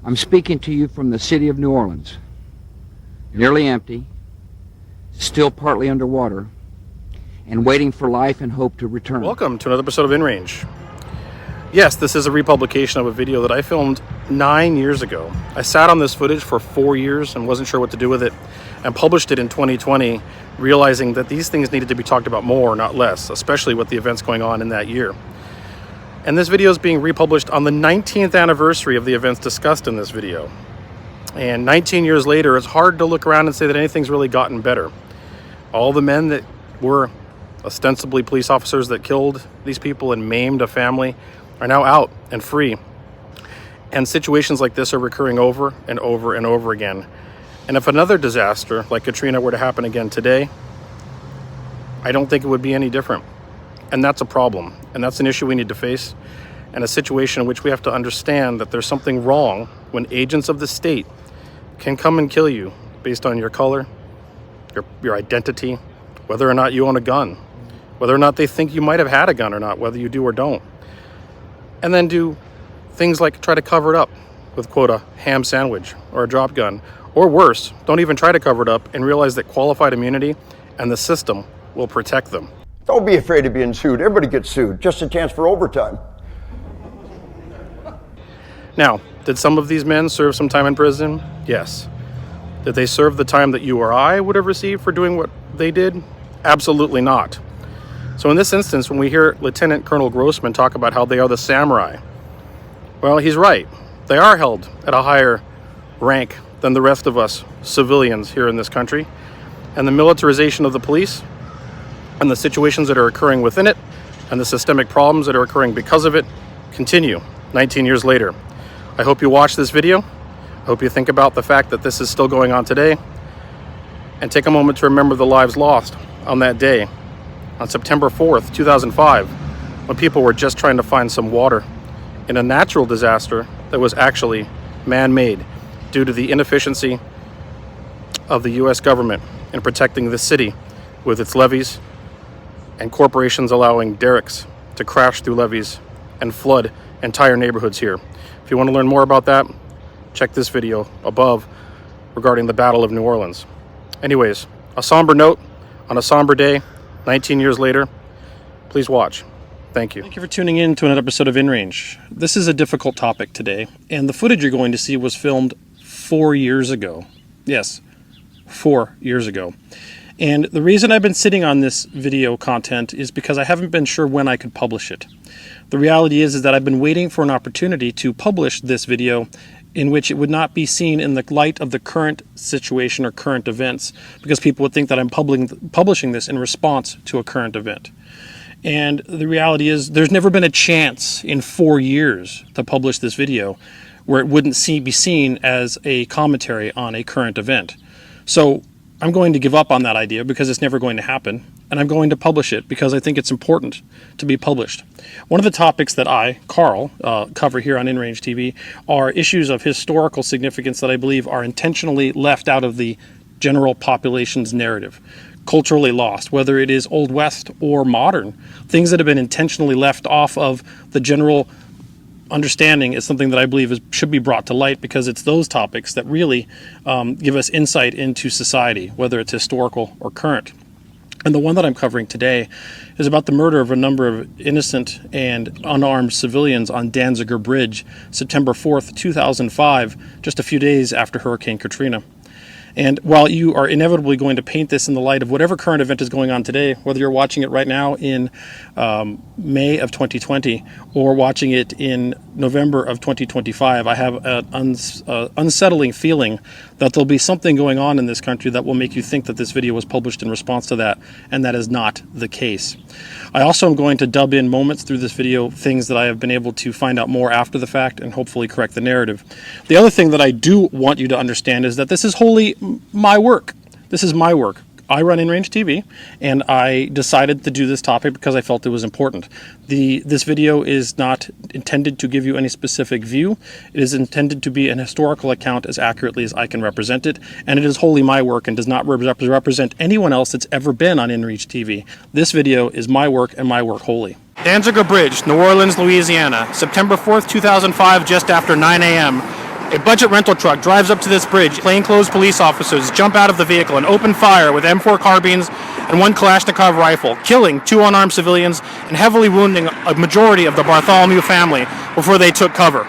I'm speaking to you from the city of New Orleans. Nearly empty, still partly underwater, and waiting for life and hope to return. Welcome to another episode of InRange. Yes, this is a republication of a video that I filmed 9 years ago. I sat on this footage for 4 years and wasn't sure what to do with it, and published it in 2020, realizing that these things needed to be talked about more, not less, especially with the events going on in that year. And this video is being republished on the 19th anniversary of the events discussed in this video. And 19 years later, it's hard to look around and say that anything's really gotten better. All the men that were ostensibly police officers that killed these people and maimed a family are now out and free. And situations like this are recurring over and over and over again. And if another disaster like Katrina were to happen again today, I don't think it would be any different. And that's a problem. And that's an issue we need to face, and a situation in which we have to understand that there's something wrong when agents of the state can come and kill you based on your color, your identity, whether or not you own a gun, whether or not they think you might have had a gun or not, whether you do or don't. And then do things like try to cover it up with, quote, a ham sandwich or a drop gun. Or worse, don't even try to cover it up and realize that qualified immunity and the system will protect them. Don't be afraid of being sued. Everybody gets sued. Just a chance for overtime. Now, did some of these men serve some time in prison? Yes. Did they serve the time that you or I would have received for doing what they did? Absolutely not. So in this instance, when we hear Lieutenant Colonel Grossman talk about how they are the samurai, well, he's right. They are held at a higher rank than the rest of us civilians here in this country. And the militarization of the police and the situations that are occurring within it and the systemic problems that are occurring because of it continue 19 years later. I hope you watch this video. I hope you think about the fact that this is still going on today, and take a moment to remember the lives lost on that day, on September 4th, 2005, when people were just trying to find some water in a natural disaster that was actually man-made due to the inefficiency of the U.S. government in protecting the city with its levees and corporations allowing derricks to crash through levees and flood entire neighborhoods here. If you want to learn more about that, check this video above regarding the Battle of New Orleans. Anyways, a somber note on a somber day, 19 years later. Please watch. Thank you. Thank you for tuning in to another episode of InRange. This is a difficult topic today, and the footage you're going to see was filmed 4 years ago. Yes, 4 years ago. And the reason I've been sitting on this video content is because I haven't been sure when I could publish it. The reality is that I've been waiting for an opportunity to publish this video in which it would not be seen in the light of the current situation or current events, because people would think that I'm publishing this in response to a current event. And the reality is there's never been a chance in 4 years to publish this video where it wouldn't be seen as a commentary on a current event. So I'm going to give up on that idea because it's never going to happen, and I'm going to publish it because I think it's important to be published. One of the topics that I, Carl, cover here on InRange TV are issues of historical significance that I believe are intentionally left out of the general population's narrative, culturally lost, whether it is Old West or modern. Things that have been intentionally left off of the general understanding is something that I believe should be brought to light, because it's those topics that really give us insight into society, whether it's historical or current. And the one that I'm covering today is about the murder of a number of innocent and unarmed civilians on Danziger Bridge, September 4th, 2005, just a few days after Hurricane Katrina. And while you are inevitably going to paint this in the light of whatever current event is going on today, whether you're watching it right now in May of 2020 or watching it in November of 2025, I have an unsettling feeling that there'll be something going on in this country that will make you think that this video was published in response to that, and that is not the case. I also am going to dub in moments through this video, things that I have been able to find out more after the fact and hopefully correct the narrative. The other thing that I do want you to understand is that this is wholly my work. This is my work. I run InRange TV, and I decided to do this topic because I felt it was important. This video is not intended to give you any specific view. It is intended to be an historical account as accurately as I can represent it, and it is wholly my work and does not represent anyone else that's ever been on InRange TV. This video is my work and my work wholly. Danziger Bridge, New Orleans, Louisiana, September 4th, 2005, just after 9 a.m. A budget rental truck drives up to this bridge. Plainclothes police officers jump out of the vehicle and open fire with M4 carbines and one Kalashnikov rifle, killing 2 unarmed civilians and heavily wounding a majority of the Bartholomew family before they took cover.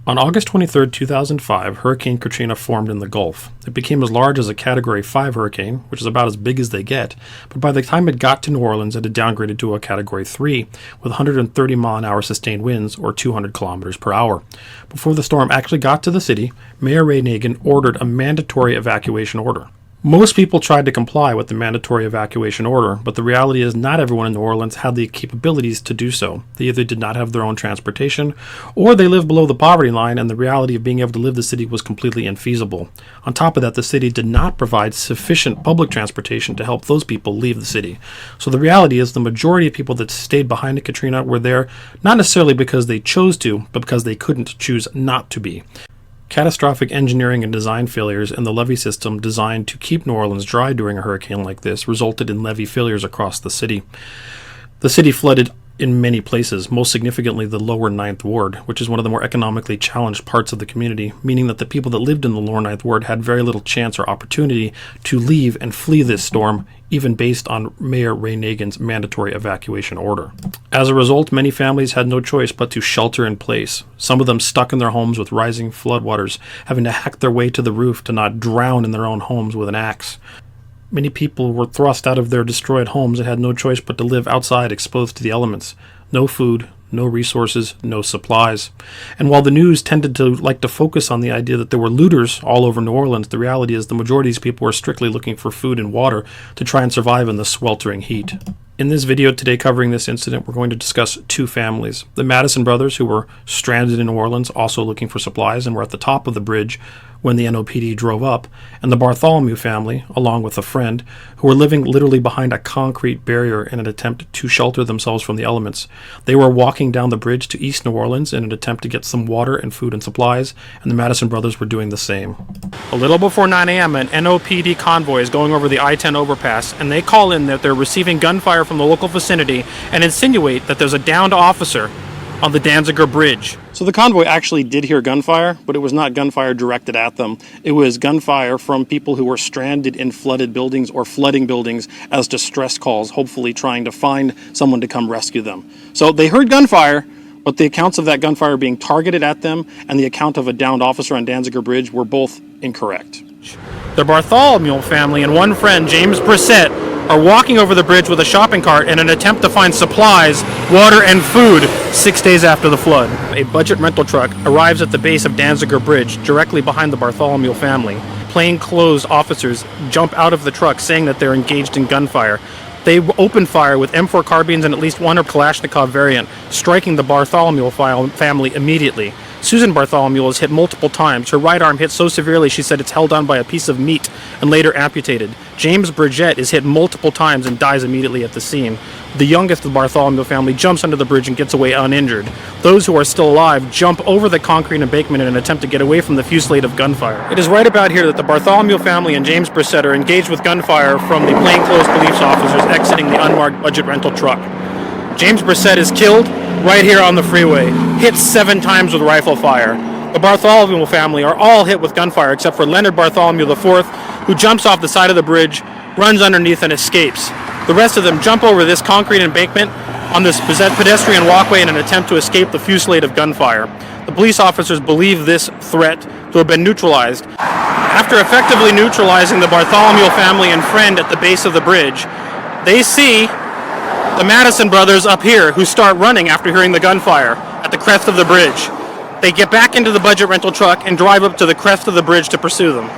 On August 23, 2005, Hurricane Katrina formed in the Gulf. It became as large as a Category 5 hurricane, which is about as big as they get, but by the time it got to New Orleans, it had downgraded to a Category 3 with 130-mile-an-hour sustained winds, or 200 kilometers per hour. Before the storm actually got to the city, Mayor Ray Nagin ordered a mandatory evacuation order. Most people tried to comply with the mandatory evacuation order, but the reality is not everyone in New Orleans had the capabilities to do so. They either did not have their own transportation, or they lived below the poverty line, and the reality of being able to live the city was completely infeasible. On top of that, the city did not provide sufficient public transportation to help those people leave the city. So the reality is the majority of people that stayed behind at Katrina were there not necessarily because they chose to, but because they couldn't choose not to be. Catastrophic engineering and design failures in the levee system designed to keep New Orleans dry during a hurricane like this resulted in levee failures across the city. The city flooded in many places, most significantly the lower Ninth Ward, which is one of the more economically challenged parts of the community, meaning that the people that lived in the lower Ninth Ward had very little chance or opportunity to leave and flee this storm, even based on Mayor Ray Nagin's mandatory evacuation order. As a result, many families had no choice but to shelter in place, some of them stuck in their homes with rising floodwaters, having to hack their way to the roof to not drown in their own homes with an axe. Many people were thrust out of their destroyed homes and had no choice but to live outside exposed to the elements. No food, no resources, no supplies. And while the news tended to like to focus on the idea that there were looters all over New Orleans, the reality is the majority of these people were strictly looking for food and water to try and survive in the sweltering heat. In this video today covering this incident, we're going to discuss 2 families. The Madison brothers, who were stranded in New Orleans, also looking for supplies, and were at the top of the bridge when the NOPD drove up, and the Bartholomew family, along with a friend, who were living literally behind a concrete barrier in an attempt to shelter themselves from the elements. They were walking down the bridge to East New Orleans in an attempt to get some water and food and supplies, and the Madison brothers were doing the same. A little before 9 a.m., an NOPD convoy is going over the I-10 overpass, and they call in that they're receiving gunfire from the local vicinity and insinuate that there's a downed officer on the Danziger Bridge. So the convoy actually did hear gunfire, but it was not gunfire directed at them. It was gunfire from people who were stranded in flooded buildings or flooding buildings as distress calls, hopefully trying to find someone to come rescue them. So they heard gunfire, but the accounts of that gunfire being targeted at them and the account of a downed officer on Danziger Bridge were both incorrect. The Bartholomew family and one friend, James Brissett, are walking over the bridge with a shopping cart in an attempt to find supplies, water, and food 6 days after the flood. A budget rental truck arrives at the base of Danziger Bridge, directly behind the Bartholomew family. Plainclothes officers jump out of the truck saying that they're engaged in gunfire. They open fire with M4 carbines and at least one Kalashnikov variant, striking the Bartholomew family immediately. Susan Bartholomew was hit multiple times. Her right arm hit so severely she said it's held on by a piece of meat and later amputated. James Bridget is hit multiple times and dies immediately at the scene. The youngest of the Bartholomew family jumps under the bridge and gets away uninjured. Those who are still alive jump over the concrete embankment in an attempt to get away from the fusillade of gunfire. It is right about here that the Bartholomew family and James Brissett are engaged with gunfire from the plainclothes police officers exiting the unmarked budget rental truck. James Brissett is killed right here on the freeway, hit 7 times with rifle fire. The Bartholomew family are all hit with gunfire except for Leonard Bartholomew IV, who jumps off the side of the bridge, runs underneath, and escapes. The rest of them jump over this concrete embankment on this pedestrian walkway in an attempt to escape the fusillade of gunfire. The police officers believe this threat to have been neutralized. After effectively neutralizing the Bartholomew family and friend at the base of the bridge, they see the Madison brothers up here, who start running after hearing the gunfire at the crest of the bridge. They get back into the budget rental truck and drive up to the crest of the bridge to pursue them.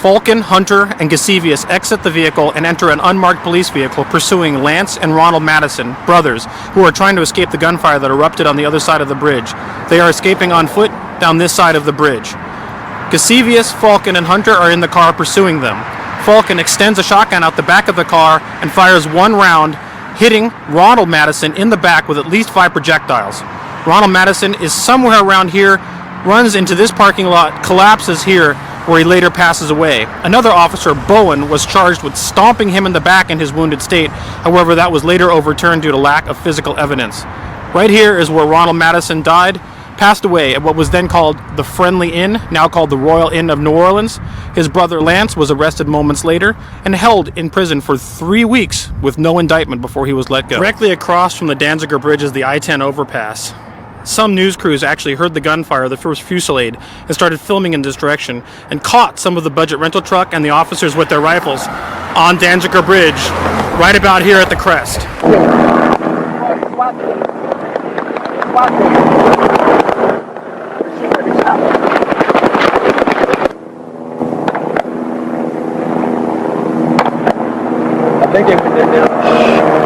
Falcon, Hunter, and Gasivius exit the vehicle and enter an unmarked police vehicle pursuing Lance and Ronald Madison, brothers, who are trying to escape the gunfire that erupted on the other side of the bridge. They are escaping on foot down this side of the bridge. Gasivius, Falcon, and Hunter are in the car pursuing them. Falcon extends a shotgun out the back of the car and fires 1 round, hitting Ronald Madison in the back with at least 5 projectiles. Ronald Madison is somewhere around here, runs into this parking lot, collapses here, where he later passes away. Another officer, Bowen, was charged with stomping him in the back in his wounded state. However, that was later overturned due to lack of physical evidence. Right here is where Ronald Madison died. passed away at what was then called the Friendly Inn, now called the Royal Inn of New Orleans. His brother Lance was arrested moments later and held in prison for 3 weeks with no indictment before he was let go. Directly across from the Danziger Bridge is the I-10 overpass. Some news crews actually heard the gunfire, the first fusillade, and started filming in this direction and caught some of the budget rental truck and the officers with their rifles on Danziger Bridge right about here at the crest. I think they did that.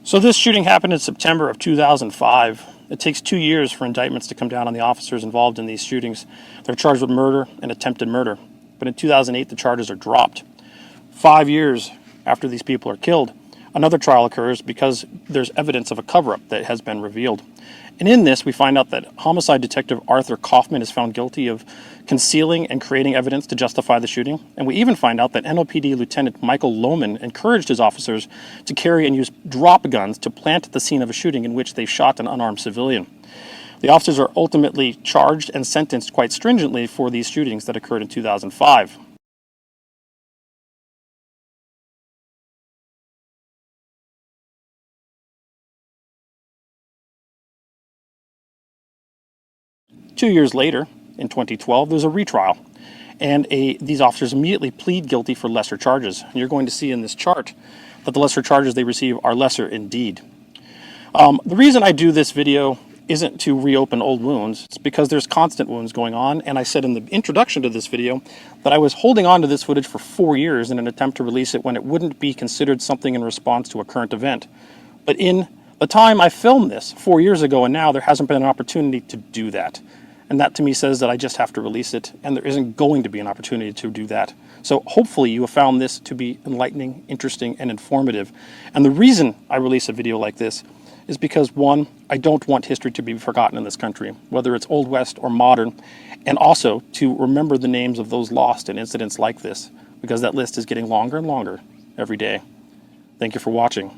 So this shooting happened in September of 2005. It takes 2 years for indictments to come down on the officers involved in these shootings. They're charged with murder and attempted murder. But in 2008, the charges are dropped. 5 years after these people are killed, another trial occurs because there's evidence of a cover-up that has been revealed. And in this, we find out that homicide detective Arthur Kaufman is found guilty of concealing and creating evidence to justify the shooting. And we even find out that NOPD Lieutenant Michael Lohman encouraged his officers to carry and use drop guns to plant at the scene of a shooting in which they shot an unarmed civilian. The officers are ultimately charged and sentenced quite stringently for these shootings that occurred in 2005. Two years later, in 2012, there's a retrial, and these officers immediately plead guilty for lesser charges. And you're going to see in this chart that the lesser charges they receive are lesser indeed. The reason I do this video isn't to reopen old wounds. It's because there's constant wounds going on, and I said in the introduction to this video that I was holding on to this footage for 4 years in an attempt to release it when it wouldn't be considered something in response to a current event. But in the time I filmed this 4 years ago and now, there hasn't been an opportunity to do that. And that to me says that I just have to release it, and there isn't going to be an opportunity to do that. So hopefully you have found this to be enlightening, interesting, and informative. And the reason I release a video like this is because, one, I don't want history to be forgotten in this country, whether it's Old West or modern, and also to remember the names of those lost in incidents like this, because that list is getting longer and longer every day. Thank you for watching.